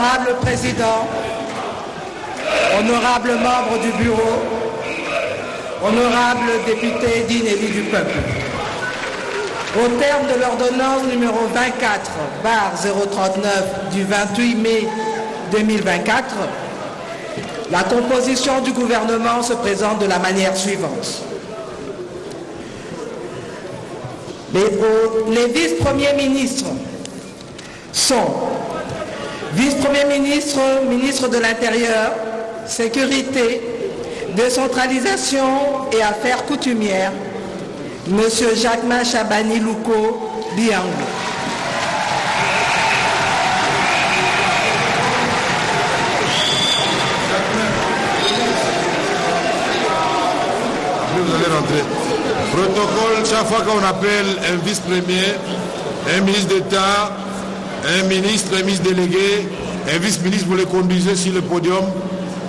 Honorable Président, honorables membres du Bureau, honorables députés dignes élus du peuple, au terme de l'ordonnance numéro 24/039 du 28 mai 2024, la composition du gouvernement se présente de la manière suivante. Les vice-premiers ministres sont vice-premier ministre, ministre de l'Intérieur, Sécurité, Décentralisation et Affaires coutumières, M. Jacquemin Chabani Louko Biangou. Vous allez rentrer. Protocole, chaque fois qu'on appelle un vice-premier, un ministre d'État, un ministre délégué, un vice-ministre, vous les conduisez sur le podium.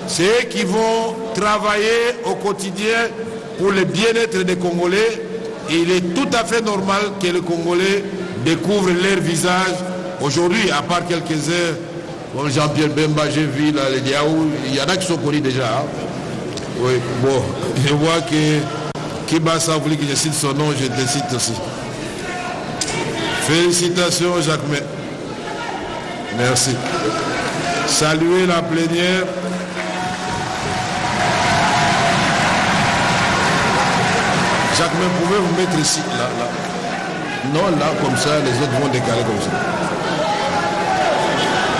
C'est eux qui vont travailler au quotidien pour le bien-être des Congolais. Et il est tout à fait normal que les Congolais découvrent leur visage aujourd'hui, à part quelques heures, comme Jean-Pierre Bemba, j'ai vu là, les Diaou, il y en a qui sont connus déjà. Hein? Oui, bon, je vois que Kibassa voulait que je cite son nom, je le cite aussi. Félicitations, Jacquemin. Merci. Saluez la plénière. Jacquemin, pouvez-vous mettre ici, là, là? Non, là, comme ça, les autres vont décaler comme ça.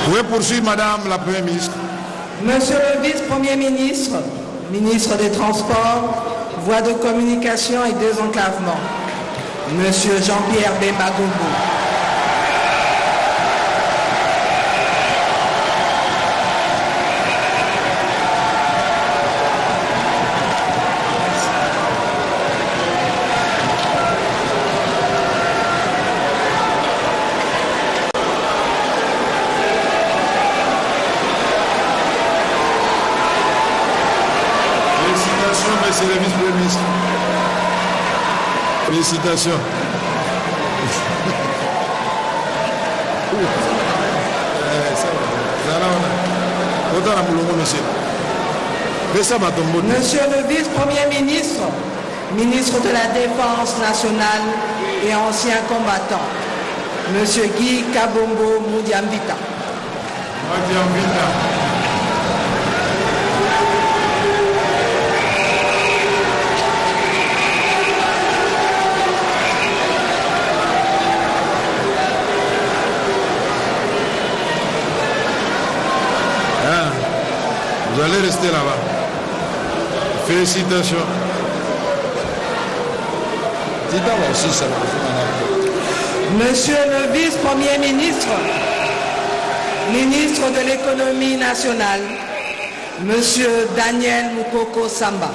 Vous pouvez poursuivre, Madame la Première ministre. Monsieur le vice-premier ministre, ministre des Transports, Voies de communication et désenclavement, Monsieur Jean-Pierre Bemba Gombo. Monsieur le vice-premier ministre. Félicitations. Monsieur le vice-premier ministre, ministre de la Défense nationale et ancien combattant, Monsieur Guy Kabombo Moudiambita. Vous allez rester là-bas. Félicitations. Monsieur le vice-premier ministre, ministre de l'économie nationale, Monsieur Daniel Moukoko Samba.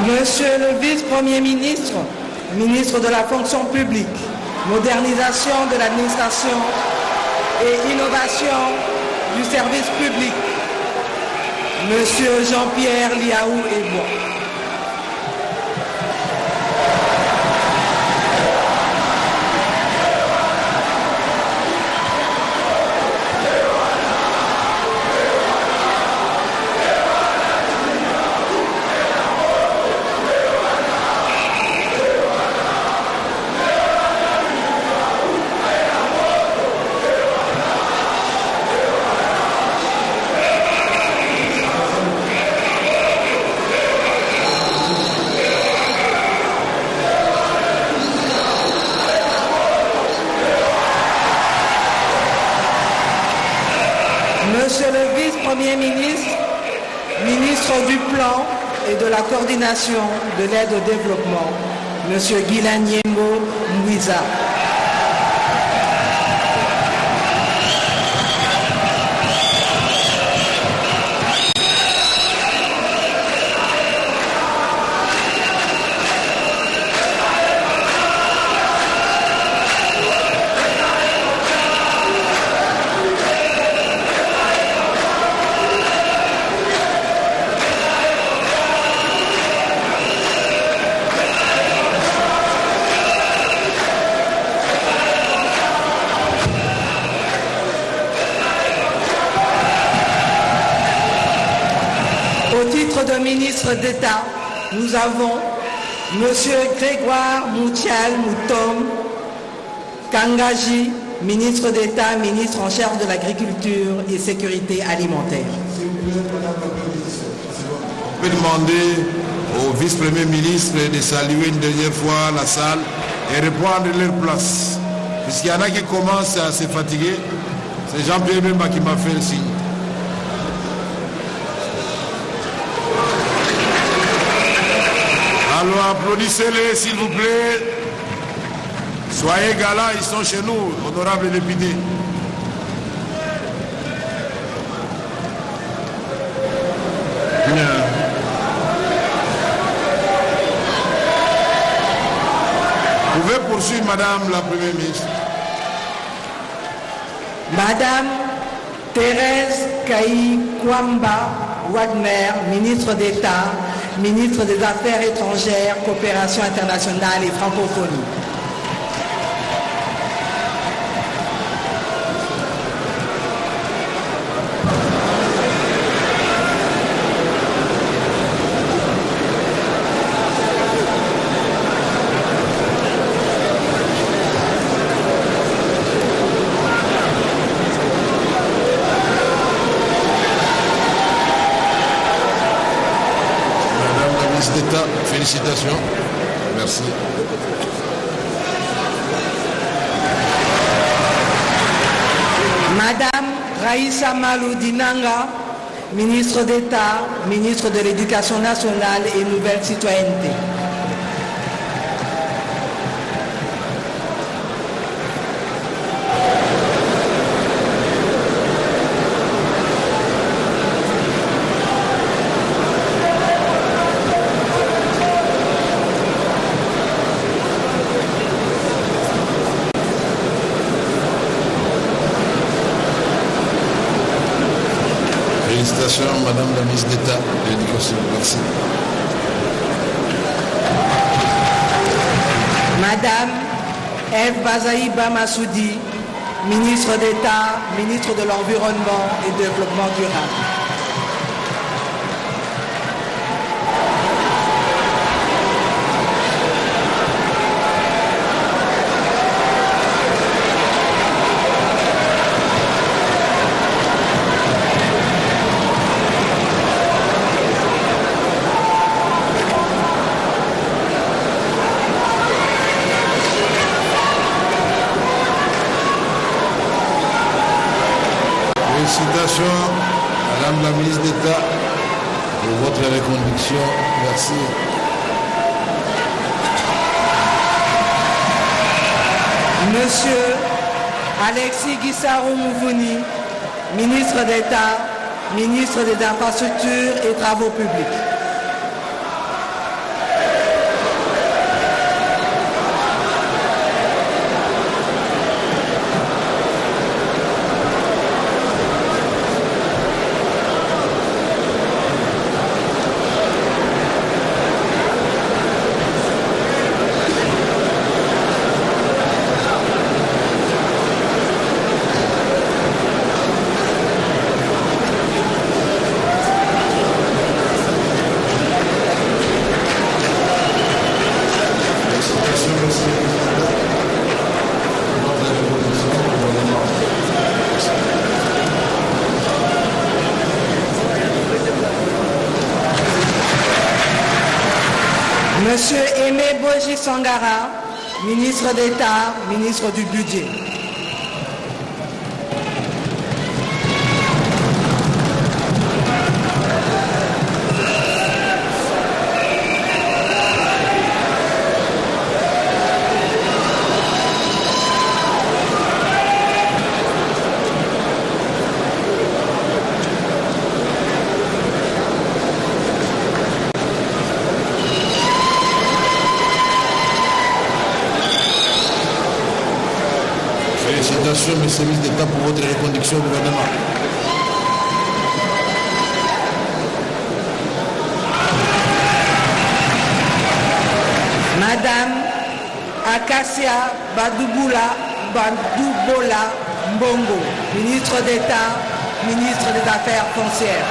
Monsieur le vice-premier ministre, ministre de la fonction publique, modernisation de l'administration et innovation du service public, Monsieur Jean-Pierre Liaou Ebois. Monsieur le vice-premier ministre, ministre du Plan et de la coordination de l'aide au développement, Monsieur Guylain Yembo Mouiza. Au titre de ministre d'État, nous avons Monsieur Grégoire Moutial Moutom Kangaji, ministre d'État, ministre en charge de l'agriculture et sécurité alimentaire. On peut demander au vice-premier ministre de saluer une dernière fois la salle et reprendre leur place. Puisqu'il y en a qui commencent à se fatiguer, c'est Jean-Pierre Bemba qui m'a fait le signe. Alors applaudissez-les s'il vous plaît. Soyez galas, ils sont chez nous, honorables députés. Bien. Vous pouvez poursuivre Madame la Première ministre. Madame Thérèse Kayi-Kwamba Wadmer, ministre d'État, ministre des Affaires étrangères, coopération internationale et francophonie. d'État, félicitations. Merci. Madame Raïssa Maloudinanga, ministre d'État, ministre de l'Éducation nationale et Nouvelle Citoyenneté. Félicitations, Madame la ministre d'État de l'Éducation. Merci. Madame Eve Bazaïba Massoudi, ministre d'État, ministre de l'Environnement et du Développement durable. Félicitations, Madame la ministre d'État, pour votre reconduction. Merci. Monsieur Alexis Guissaro Mouvouni, ministre d'État, ministre des Infrastructures et Travaux publics. Monsieur Aimé Boji Sangara, ministre d'État, ministre du Budget. Félicitations, mes services d'État, pour votre reconduction au gouvernement. Madame Acacia Badouboula Mbongo, ministre d'État, ministre des Affaires foncières.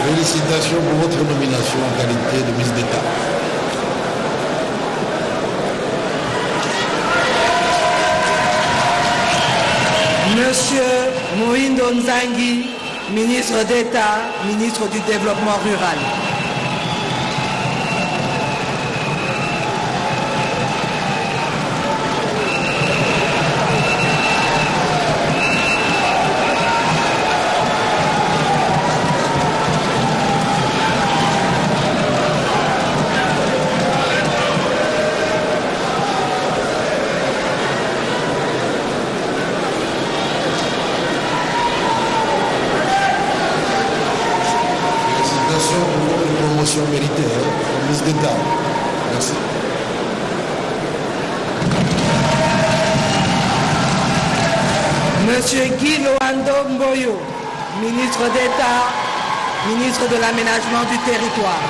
Félicitations pour votre nomination en qualité de ministre d'État. Monsieur Mohindo Nzangi, ministre d'État, ministre du Développement rural. Méritée, ministre d'État. Merci. Monsieur Guy Loando Mboyo, ministre d'État, ministre de l'Aménagement du Territoire.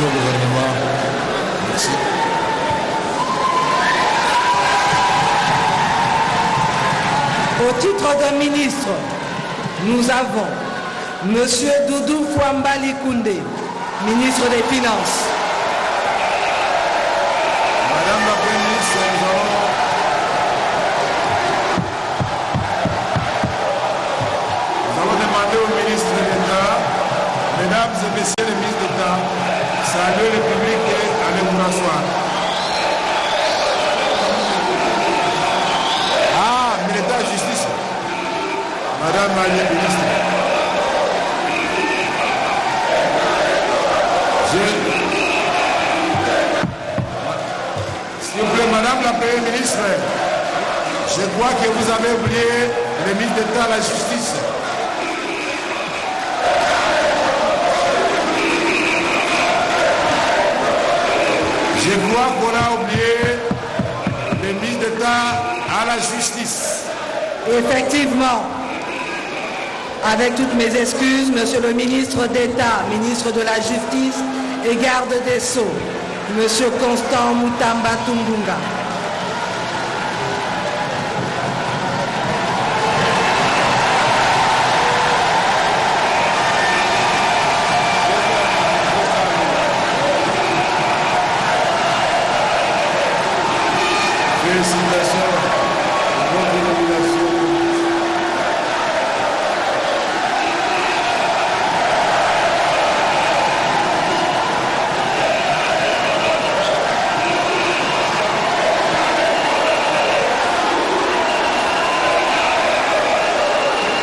Au gouvernement. Merci. Au titre de ministre, nous avons Monsieur Doudou Fouambali Koundé, ministre des Finances. Madame la Première ministre, nous allons demander au ministre d'État, mesdames et messieurs les ministres d'État, saluer le public et aller vous rasseoir. Ah, ministère de la Justice. Madame la ministre. S'il vous plaît, Madame la Première ministre, je crois que vous avez oublié le ministre d'État à la Justice. Je crois qu'on a oublié le ministre d'État à la Justice. Effectivement, avec toutes mes excuses, Monsieur le ministre d'État, ministre de la Justice et garde des Sceaux, Monsieur Constant Moutamba Tungunga. Félicitations pour votre nomination.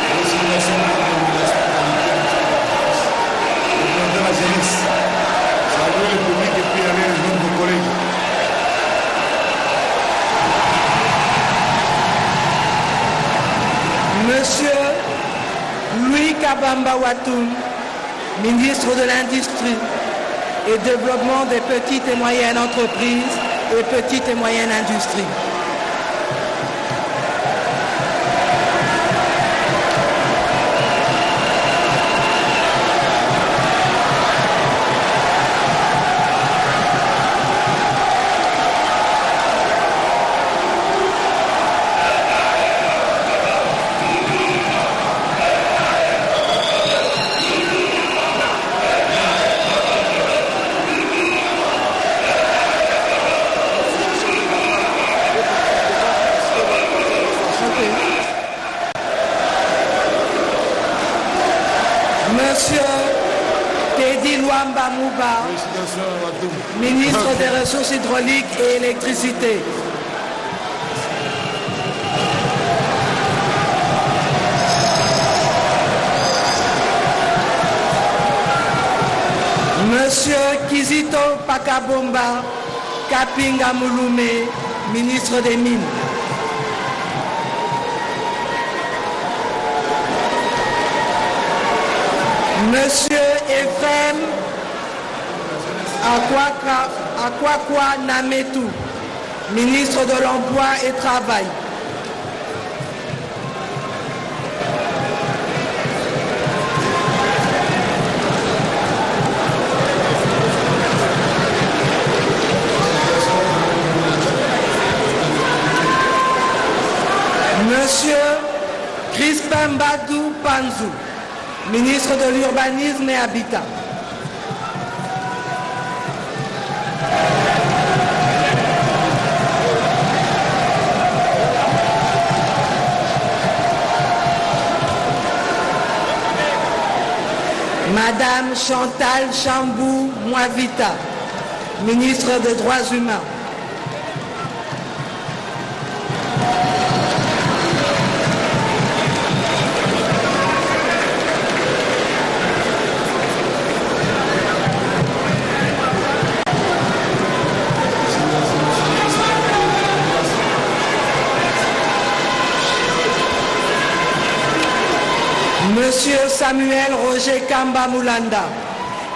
Félicitations pour votre nomination. Le président de la jeunesse. Saluez le public et puis allez rejoindre vos collègues. Monsieur Louis Kabamba Watoun, ministre de l'Industrie et Développement des petites et moyennes entreprises et petites et moyennes industries. plaît. Monsieur Teddy Luamba Mouba, Félicitations à tous. ministre des Ressources hydrauliques et électricité. Monsieur Kizito Pakabomba Kapinga Mouloumé, ministre des Mines. Monsieur Ephraim Akwakwa Nametou, ministre de l'Emploi et Travail. Monsieur Crispin Badou Panzou, ministre de l'Urbanisme et Habitat. Madame Chantal Chambou Mouavita, ministre des Droits humains. Monsieur Samuel Roger Kamba Moulanda,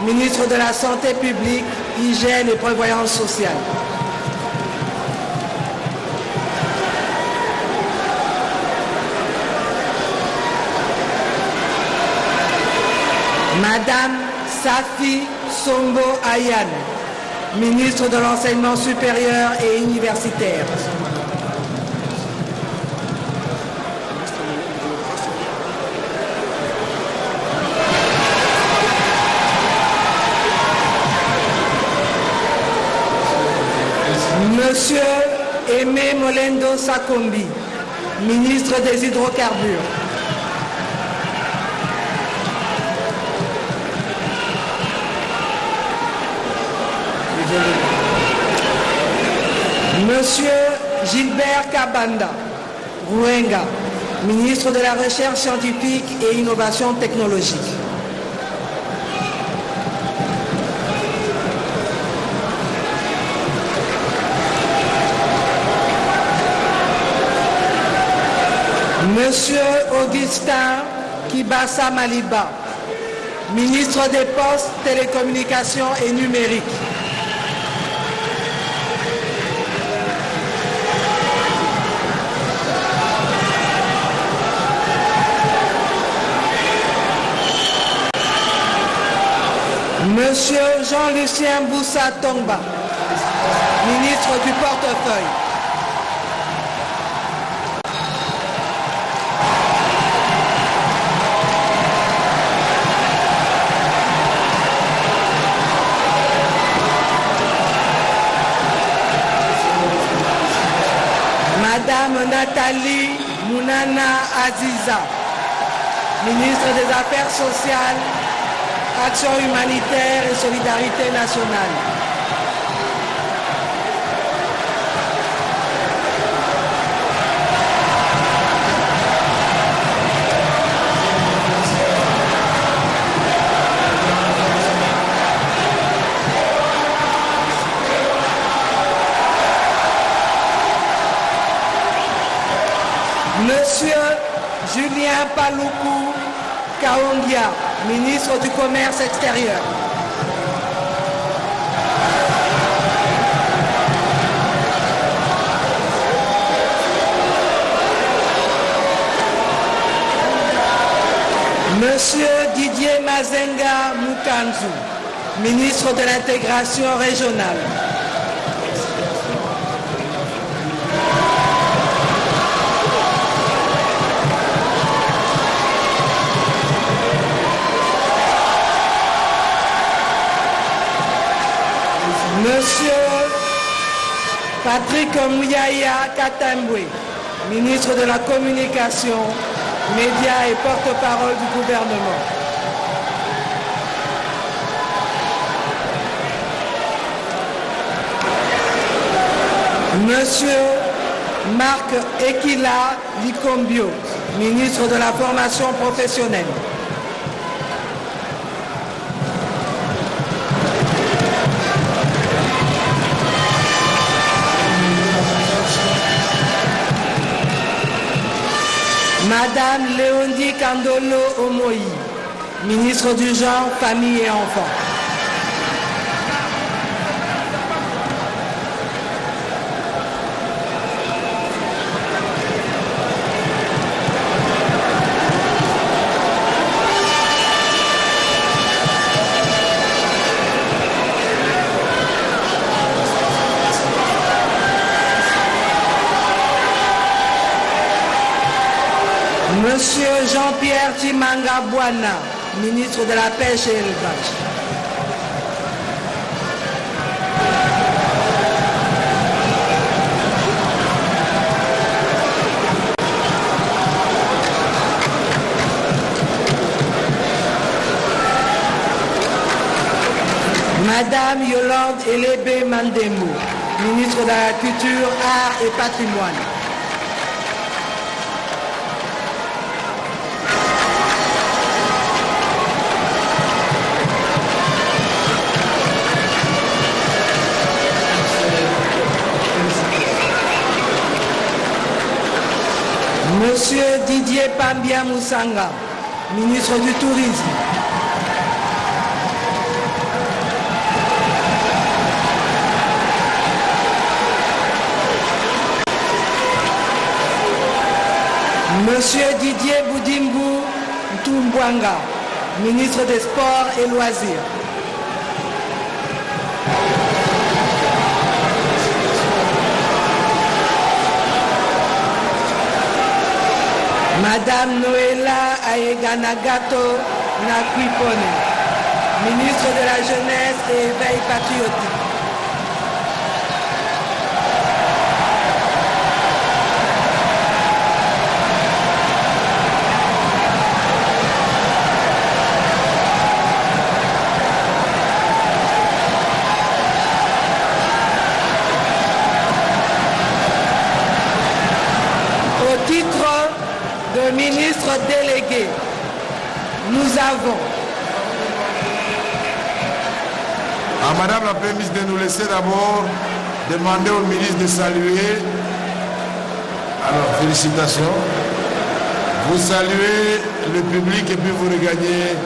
ministre de la Santé publique, Hygiène et Prévoyance sociale. Madame Safi Sombo Ayan, ministre de l'Enseignement supérieur et universitaire. Monsieur Aimé Molendo Sakombi, ministre des Hydrocarbures. Monsieur Gilbert Kabanda Rouenga, ministre de la Recherche scientifique et Innovation technologique. Monsieur Augustin Kibasa Maliba, ministre des Postes, Télécommunications et Numérique. Monsieur Jean-Lucien Boussa Tongba, ministre du Portefeuille. Madame Nathalie Mounana Aziza, ministre des Affaires sociales, Action humanitaire et solidarité nationale. Monsieur Julien Paloukou Kaongia, ministre du Commerce extérieur. Monsieur Didier Mazenga Mukanzu, ministre de l'Intégration régionale. Monsieur Patrick Mouyaya Katambwe, ministre de la Communication, Médias et porte-parole du gouvernement. Monsieur Marc Ekila Likombio, ministre de la Formation professionnelle. Madame Léonie Kandolo Omoï, ministre du Genre, Famille et Enfants. Monsieur Jean-Pierre Timanga Bouana, ministre de la Pêche et l'Élevage. Madame Yolande Elébé Mandembo, ministre de la Culture, Arts et Patrimoine. Monsieur Didier Pambia Moussanga, ministre du Tourisme. Monsieur Didier Boudimbu Mtumbwanga, ministre des Sports et Loisirs. Madame Noëlla Ayeganagato Nakwipone, ministre de la Jeunesse et Éveil patriotique. Au titre de ministre délégué, nous avons à Madame la Première ministre de nous laisser d'abord demander au ministre de saluer. Alors, félicitations. Vous saluez le public et puis vous regagnez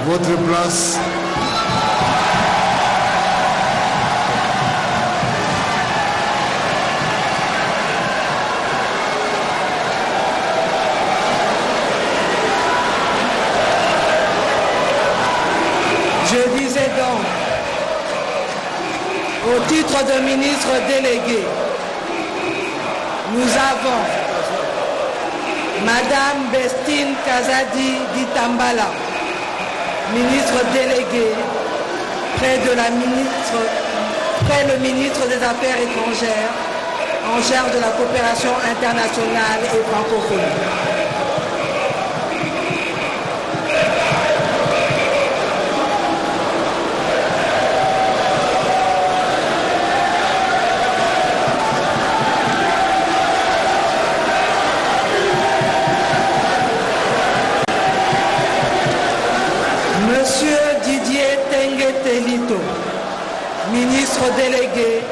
votre place. Je disais donc, au titre de ministre délégué, nous avons Madame Bestine Kazadi Ditambala, ministre délégué près le ministre des Affaires étrangères, en charge de la coopération internationale et francophone. Monsieur Didier Tengue-Telito, ministre délégué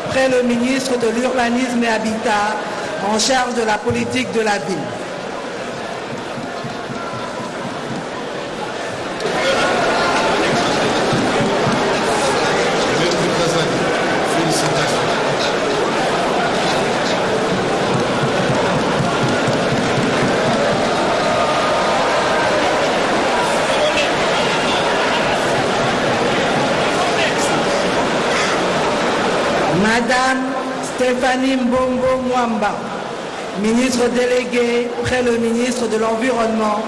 près le ministre de l'Urbanisme et Habitat, en charge de la politique de la ville. Madame Stéphanie Mbongo Mwamba, ministre déléguée près le ministre de l'Environnement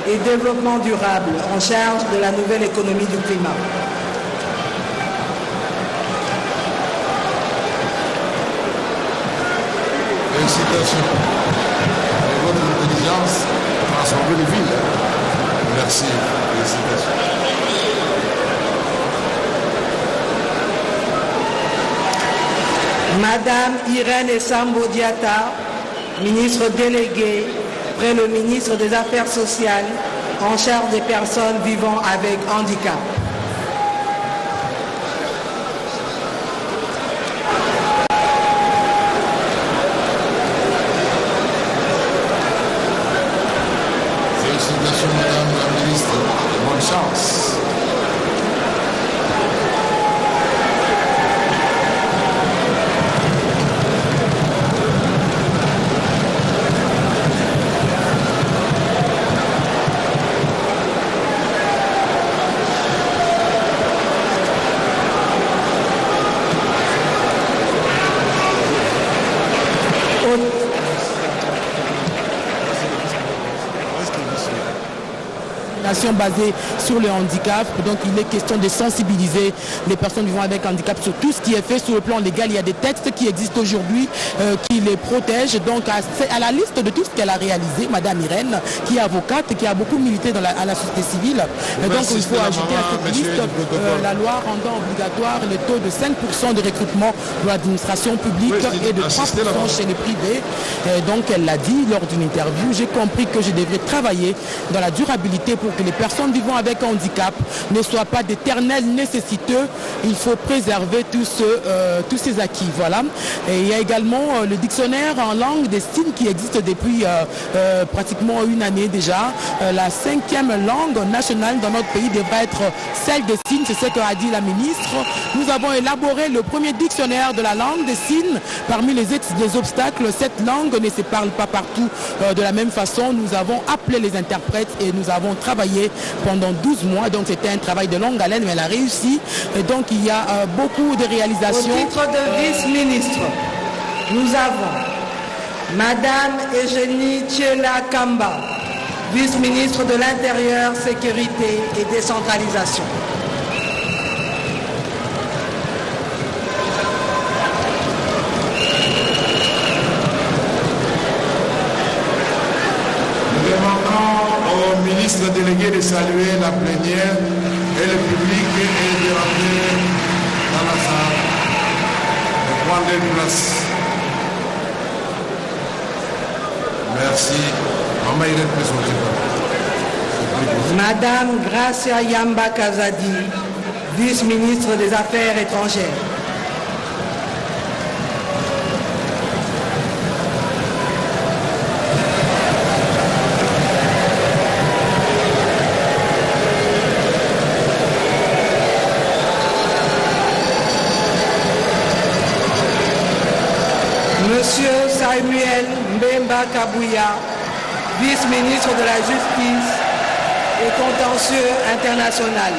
et Développement durable, en charge de la nouvelle économie du climat. Félicitations. Merci. Félicitations. Madame Irène Essambo Diatta, ministre déléguée près le ministre des Affaires sociales en charge des personnes vivant avec handicap. Félicitations, Madame la ministre. Bonne chance. Basée sur le handicap, donc il est question de sensibiliser les personnes vivant avec handicap sur tout ce qui est fait sur le plan légal. Il y a des textes qui existent aujourd'hui qui les protègent. Donc à la liste de tout ce qu'elle a réalisé, Madame Irène, qui est avocate, qui a beaucoup milité à la société civile, donc il faut ajouter à cette liste la loi rendant obligatoire le taux de 5% de recrutement de l'administration publique et de 3% chez les privés. Donc elle l'a dit lors d'une interview, j'ai compris que je devrais travailler dans la durabilité pour que les personnes vivant avec handicap ne soient pas d'éternels nécessiteux. Il faut préserver tous ces acquis. Voilà. Et il y a également le dictionnaire en langue des signes qui existe depuis pratiquement une année déjà. La 5e langue nationale dans notre pays devrait être celle des signes, c'est ce qu'a dit la ministre. Nous avons élaboré le premier dictionnaire de la langue des signes. Parmi les obstacles, cette langue ne se parle pas partout de la même façon. Nous avons appelé les interprètes et nous avons travaillé pendant 12 mois. Donc c'était un travail de longue haleine, mais elle a réussi. Et donc il y a beaucoup de réalisations. Au titre de vice-ministre, nous avons Madame Eugénie Tchela Kamba, vice-ministre de l'Intérieur, Sécurité et Décentralisation. Ministre délégué de saluer la plénière et le public et de rentrer dans la salle de prendre une place. Merci. Maman Irène présentée. Madame Gracia Yamba Kazadi, vice-ministre des Affaires étrangères. Monsieur Samuel Mbemba Kabouya, vice-ministre de la Justice et contentieux international.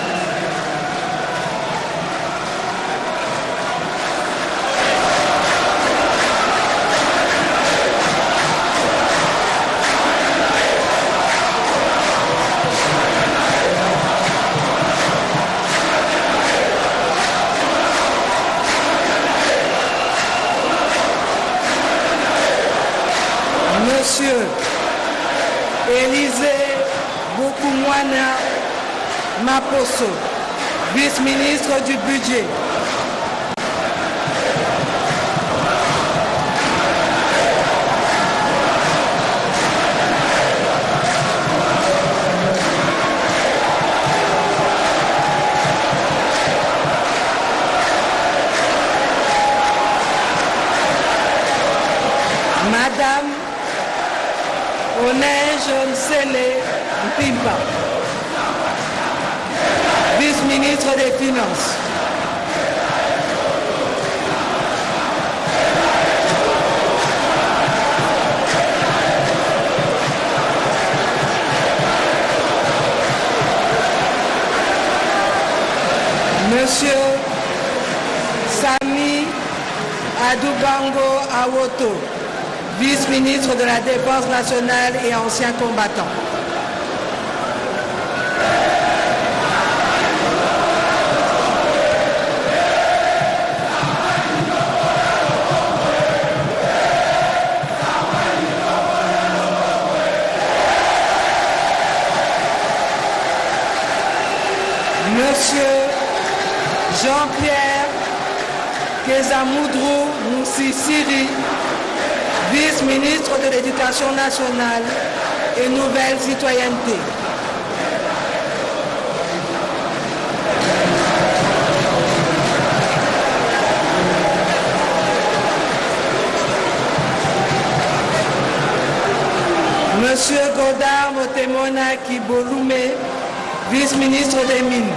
Monsieur Élisée Bokoumwana Maposo, vice-ministre du Budget. Madame Oneige Nsele Mpimpa, vice-ministre des Finances. Monsieur Sami Adoubango Awoto, vice-ministre de la Défense nationale et ancien combattant. Monsieur Jean-Pierre Kezamoudrou Moussi Siri, vice-ministre de l'Éducation nationale et Nouvelle Citoyenneté. Monsieur Godard Motemona Kibolume, vice-ministre des Mines.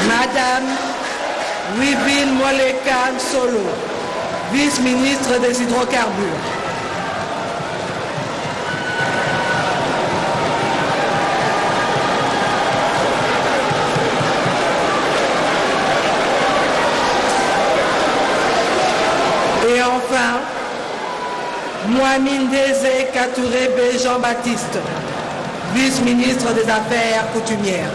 Madame Wivine Molekan Solo, vice-ministre des Hydrocarbures. Et enfin, Mohamed Désé Katouré B. Jean-Baptiste, vice-ministre des Affaires coutumières.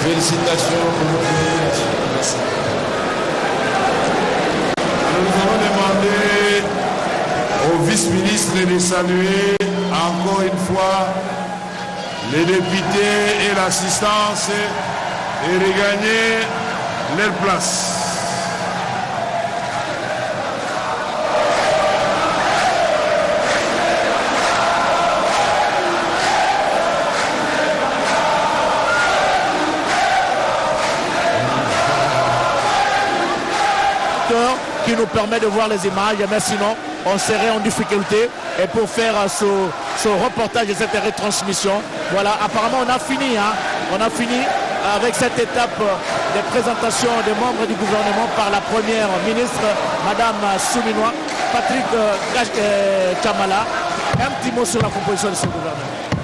Félicitations. Merci. Nous allons demander au vice-ministre de saluer encore une fois les députés et l'assistance et regagner leur place. Qui nous permet de voir les images, mais sinon on serait en difficulté. Et pour faire ce reportage de cette retransmission, voilà, apparemment on a fini, on a fini avec cette étape de présentation des membres du gouvernement par la première ministre, Madame Souminois, Patrick Kamala. Un petit mot sur la composition de ce gouvernement.